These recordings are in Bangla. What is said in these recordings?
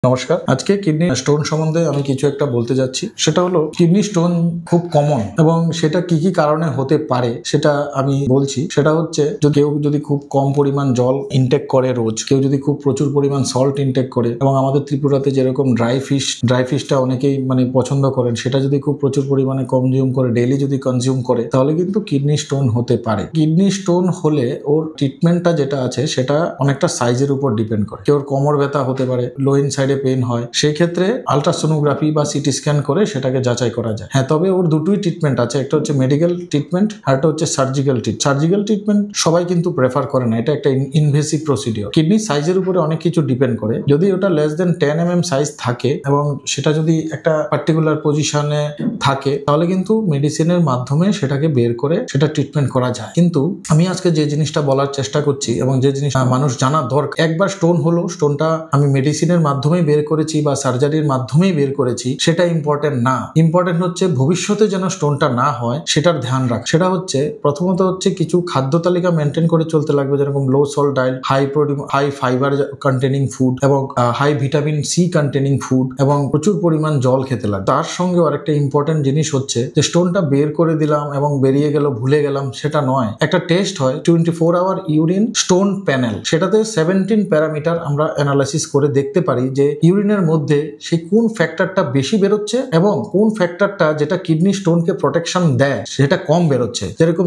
নমস্কার। আজকে কিডনি স্টোন সম্বন্ধে আমি কিছু একটা বলতে যাচ্ছি। সেটা হলো কিডনি স্টোন খুব কমন এবং সেটা কি কি কারণে হতে পারে সেটা আমি বলছি। সেটা হচ্ছে কেউ যদি খুব কম পরিমাণ জল ইনটেক করে রোজ, কেউ যদি খুব প্রচুর পরিমাণ সল্ট ইনটেক করে, এবং আমাদের ত্রিপুরাতে যেরকম ড্রাই ফিশটা অনেকেই পছন্দ করেন, সেটা যদি খুব প্রচুর পরিমাণে কনজিউম করে, ডেইলি যদি কনজিউম করে, তাহলে কিন্তু কিডনি স্টোন হতে পারে। কিডনি স্টোন হলে ওর ট্রিটমেন্টটা যেটা আছে সেটা অনেকটা সাইজের উপর ডিপেন্ড করে। কেউ কোমর ব্যথা হতে পারে, লোইন সাইডে পেইন হয়, সেই ক্ষেত্রে আলট্রাসোনোগ্রাফি বা সিটি স্ক্যান করে সেটাকে যাচাই করা যায়। হ্যাঁ, তবে ওর দুটোই ট্রিটমেন্ট আছে, একটা হচ্ছে মেডিকেল ট্রিটমেন্ট আর একটা হচ্ছে সার্জিক্যাল ট্রিটমেন্ট সবাই কিন্তু প্রেফার করে না, এটা একটা ইনভেসিভ প্রসিডিওর। কিডনি সাইজের উপরে অনেক কিছু ডিপেন্ড করে। যদি ওটা লেস দেন 10 mm সাইজ থাকে এবং সেটা যদি একটা পার্টিকুলার পজিশনে থাকে, তাহলে কিন্তু মেডিসিনের মাধ্যমে সেটাকে বের করে সেটা ট্রিটমেন্ট করা যায়। কিন্তু আমি আজকে যে জিনিসটা বলার চেষ্টা করছি এবং যে জিনিস মানুষ জানা দরকার, একবার স্টোন হলো, স্টোনটা আমি মেডিসিনের মাধ্যমে বের করেছি বা সার্জারির মাধ্যমেই বের করেছি, সেটা ইম্পর্টেন্ট না। ইম্পর্টেন্ট হচ্ছে ভবিষ্যতে যেন স্টোনটা না হয় সেটার ধ্যান রাখ। সেটা হচ্ছে প্রথমত হচ্ছে কিছু খাদ্য তালিকা মেনটেন করে চলতে লাগবে, যেরকম low salt diet, high fibre containing food এবং high vitamin C containing food, এবং প্রচুর পরিমাণ জল খেতে লাগবে। তার সঙ্গে আরেকটা ইম্পর্টেন্ট জিনিস হচ্ছে যে স্টোনটা বের করে দিলাম এবং বেরিয়ে গেল, ভুলে গেলাম, সেটা নয়। একটা টেস্ট হয় 24 আওয়ার ইউরিন স্টোন প্যানেল, সেটাতে 17 প্যারামিটার আমরা অ্যানালাইসিস করে দেখতে পারি যে ইউরিনের মধ্যে সেই কোন ফ্যাক্টরটা বেশি বেরোচ্ছে এবং কোন ফ্যাক্টরটা যেটা কিডনি স্টোনকে প্রোটেকশন দেয় সেটা কম বেরোচ্ছে। যেরকম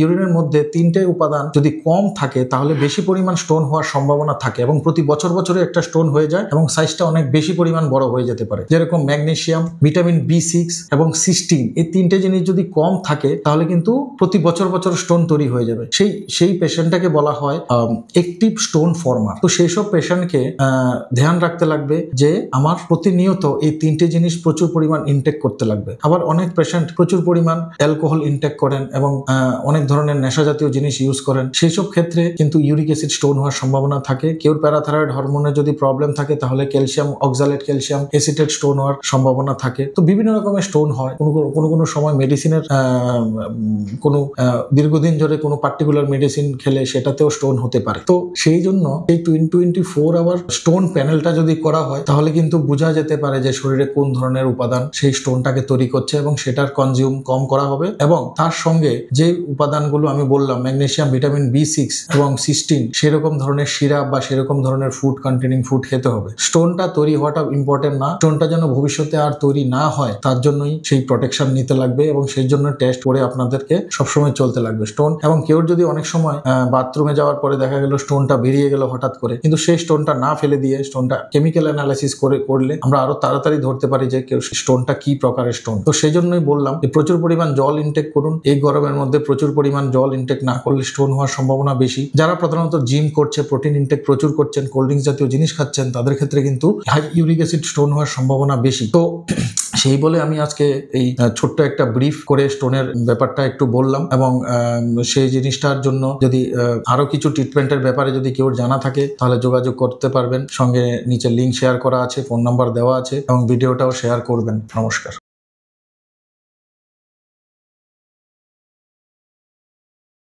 ইউরিনের মধ্যে 3টে উপাদান যদি কম থাকে তাহলে বেশি পরিমাণ স্টোন হওয়ার সম্ভাবনা থাকে এবং প্রতি বছরে একটা স্টোন হয়ে যায় এবং সাইজটা অনেক বেশি পরিমাণ বড় হয়ে যেতে পারে। যেরকম ম্যাগনেসিয়াম, ভিটামিন B6 এবং সিস্টিন, এই 3টে জিনিস যদি কম থাকে তাহলে কিন্তু প্রতি বছর স্টোন তৈরি হয়ে যাবে। সেই পেশেন্টটাকে বলা হয় অ্যাক্টিভ স্টোন ফর্মার। তো সেই সব পেশেন্টকে ধ্যান রাখতে লাগবে যে আমার প্রতিনিয়ত এই 3টে জিনিস প্রচুর পরিমাণ ইনটেক করতে লাগবে। আবার অনেক পেশেন্ট প্রচুর পরিমাণ অ্যালকোহল ইনটেক করেন এবং অনেক ধরনের নেশা জাতীয় জিনিস ইউজ করেন, সেই সব ক্ষেত্রে কিন্তু ইউরিক অ্যাসিড স্টোন হওয়ার সম্ভাবনা থাকে। কেউ প্যারাথাইরয়েড হরমোনের যদি প্রবলেম থাকে তাহলে calcium oxalate calcium acetate stone হওয়ার সম্ভাবনা থাকে। তো বিভিন্ন রকমের স্টোন হয়। কোনো সময় মেডিসিনের কোনো দীর্ঘদিন ধরে কোনো পার্টিকুলার মেডিসিন খেলে সেটাতেও স্টোন হতে পারে। তো সেই জন্য এই 24 আওয়ার স্টোন প্যানেলটা যদি করা হয় তাহলে কিন্তু বোঝা যেতে পারে যে শরীরে কোন ধরনের উপাদান সেই স্টোনটাকে তৈরি করছে এবং সেটার কনজিউম কম করা হবে। এবং তার সঙ্গে যে উপাদানগুলো আমি বললাম, ম্যাগনেসিয়াম, ভিটামিন B6 এবং সিস্টিন, সেরকম ধরনের সিরাপ বা সেরকম ধরনের ফুড কন্টেনিং ফুড খেতে হবে। স্টোনটা তৈরি হওয়াটা ইম্পর্টেন্ট না, স্টোনটা যেন ভবিষ্যতে আর তৈরি না হয় তার জন্যই সেই প্রোটেকশন নিতে লাগবে এবং সেই জন্য টেস্ট করে আপনাদেরকে সবসময় চলতে লাগবে। স্টোন এবং কেউ যদি অনেক সময় বাথরুমে যাওয়ার পরে দেখা গেল স্টোনটা বেরিয়ে গেল হঠাৎ করে, কিন্তু সেই স্টোনটা না ফেলে দিয়ে স্টোনটা কেমিক্যাল অ্যানালাইসিস করলে আমরা আরো তাড়াতাড়ি ধরতে পারি যে স্টোনটা কি প্রকারের স্টোন। তো সেই জন্যই বললাম যে প্রচুর পরিমাণ জল ইনটেক করুন। এই গরমের মধ্যে প্রচুর পরিমাণ জল ইনটেক না করলে স্টোন হওয়ার সম্ভাবনা বেশি। যারা প্রধানত জিম করছে, প্রোটিন ইনটেক প্রচুর করছেন, কোল্ড ড্রিঙ্কস জাতীয় জিনিস খাচ্ছেন, তাদের ক্ষেত্রে কিন্তু হাই ইউরিক অ্যাসিড স্টোন হওয়ার সম্ভাবনা বেশি। তো সেই বলে আমি আজকে এই ছোট্ট একটা ব্রিফ করে স্টোনের ব্যাপারটা একটু বললাম এবং সেই জিনিসটার জন্য যদি আরো কিছু ট্রিটমেন্টের ব্যাপারে যদি কেউ জানা থাকে তাহলে যোগাযোগ করতে পারবেন। সঙ্গে নিচে লিঙ্ক শেয়ার করা আছে, ফোন নাম্বার দেওয়া আছে এবং ভিডিওটাও শেয়ার করবেন। নমস্কার।